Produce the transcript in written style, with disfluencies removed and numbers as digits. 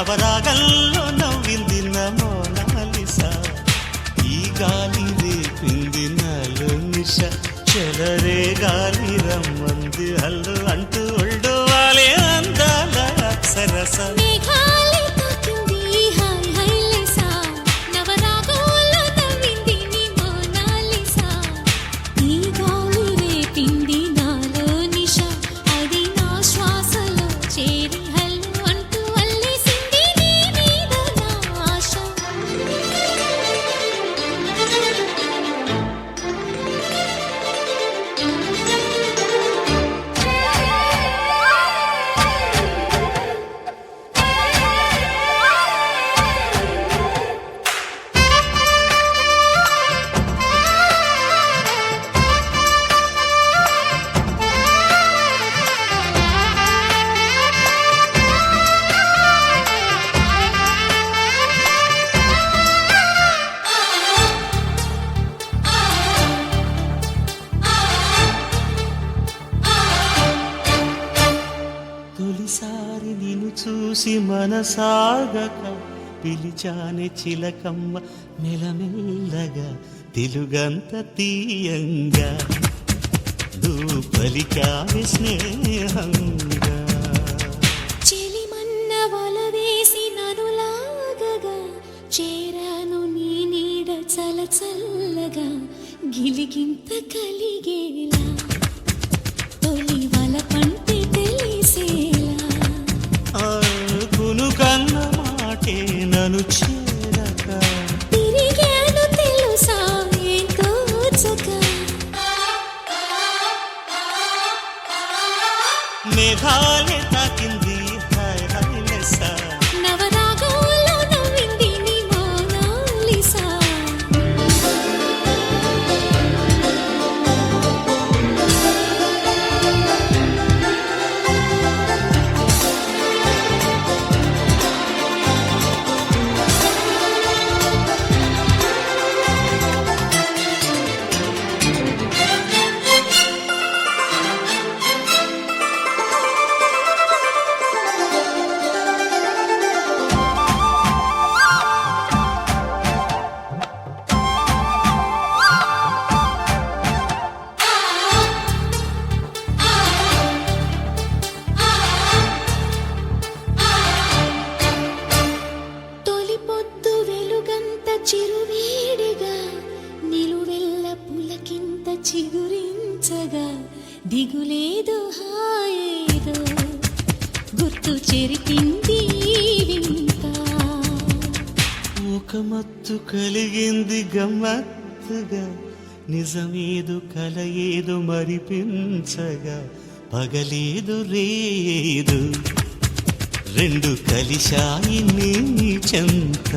నవరాగంలో నవ్వింది నా మోనాలిసా ఈ గాలి రేపింది నాలో నిష చెలరే గాలి రమ్మంది హల్లు అంటూ ఒళ్ళు వాలే అందాల అప్సరస తొలిసారి నిన్ను చూసి మనసాగక పిలిచానే చిలకమ్మ మెలమెల్లగా తెలుగంత తీయంగా నువ్వు పలికావే స్నేహంగా చెలిమన్న వల వేసి నన్ను లాగగా చేరాను నీ నీడ చలచల్లగా గిలిగింత కలిగేలా తొలి వల పంటి కన్న మాటే నన్ను చేరక తిరిగాను తెలుసా ఎంతో చక్క మేఘాలే తాకింది హాయ్ హాయ్ లెస్సా నవరాగంలో నవ్వింది నీ మోనాలిసా చిరువేడిగా నిలువెల్ల పులకింత చిగురించగా దిగులేదు హాయేదో గుర్తు చెరిపింది వింత ఒక మత్తు కలిగింది గమ్మత్తుగా నిజమేదు కల ఏదు మరిపించగా పగలేదు రేదు రెండు కలిశాయి నీ చెంత